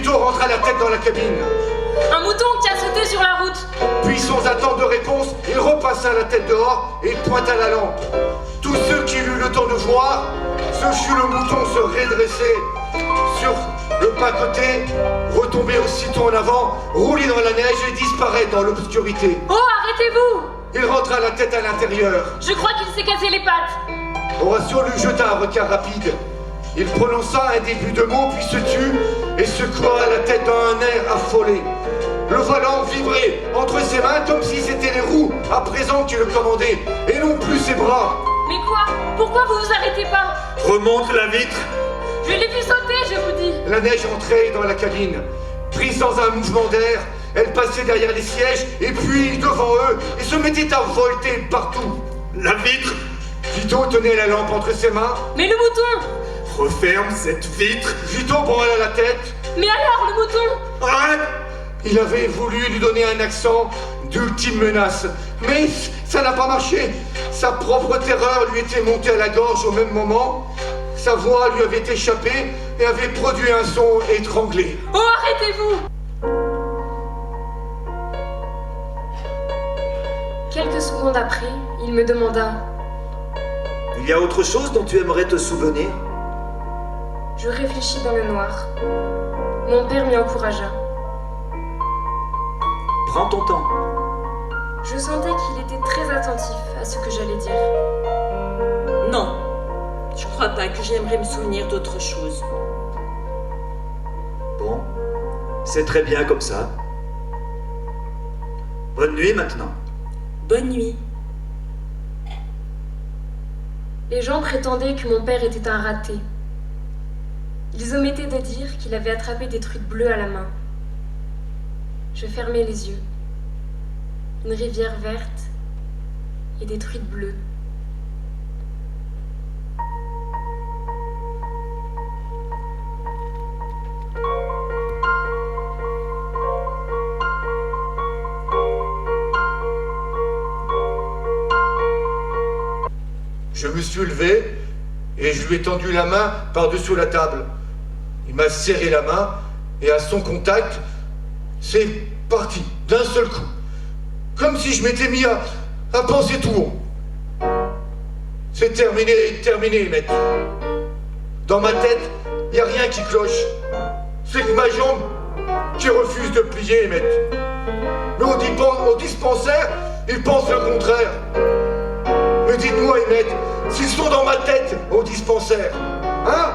Vito rentra la tête dans la cabine. Un mouton qui a sauté sur la route. Puis sans attendre de réponse, il repassa la tête dehors et il pointa la lampe. Tous ceux qui eurent le temps de voir, ce fut le mouton se redresser sur le pas-côté, retomber aussitôt en avant, rouler dans la neige et disparaître dans l'obscurité. Oh, arrêtez-vous! Il rentra la tête à l'intérieur. Je crois qu'il s'est cassé les pattes. Horatio lui jeta un regard rapide. Il prononça un début de mot, puis se tut et secoua la tête d'un air affolé. Le volant vibrait entre ses mains comme si c'était les roues à présent qui le commandaient, et non plus ses bras. Mais quoi? Pourquoi vous vous arrêtez pas? Remonte la vitre. Je l'ai vu sauter, je vous dis. La neige entrait dans la cabine. Prise dans un mouvement d'air, elle passait derrière les sièges, et puis devant eux, et se mettait à volter partout. La vitre. Vito tenait la lampe entre ses mains. Mais le mouton! Referme cette vitre. Vito branla la tête. Mais alors, le mouton? Arrête. Il avait voulu lui donner un accent d'ultime menace, mais ça n'a pas marché. Sa propre terreur lui était montée à la gorge au même moment. Sa voix lui avait échappé et avait produit un son étranglé. Oh, arrêtez-vous! Quelques secondes après, il me demanda: Il y a autre chose dont tu aimerais te souvenir? Je réfléchis dans le noir. Mon père m'y encouragea. Prends ton temps. Je sentais qu'il était très attentif à ce que j'allais dire. Non, je crois pas que j'aimerais me souvenir d'autre chose. Bon, c'est très bien comme ça. Bonne nuit maintenant. Bonne nuit. Les gens prétendaient que mon père était un raté. Ils omettaient de dire qu'il avait attrapé des truites bleues à la main. Je fermai les yeux. Une rivière verte et des truites bleues. Je me suis levé et je lui ai tendu la main par-dessous la table. Il m'a serré la main et à son contact, c'est parti d'un seul coup. Comme si je m'étais mis à penser tout haut. C'est terminé, maître. Dans ma tête, il n'y a rien qui cloche. C'est que ma jambe qui refuse de plier, maître. Mais au dispensaire, ils pensent le contraire. Mais dites-moi, maître, s'ils sont dans ma tête au dispensaire, hein?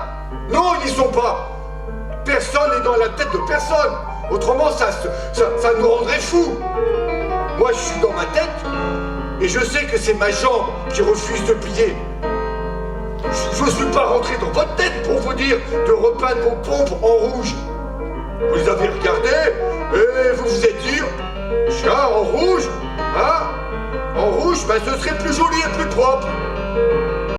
Non, ils n'y sont pas. Personne n'est dans la tête de personne. Autrement, ça nous rendrait fous. Moi, je suis dans ma tête et je sais que c'est ma jambe qui refuse de plier. Je ne suis pas rentré dans votre tête pour vous dire de repeindre vos pompes en rouge. Vous les avez regardées,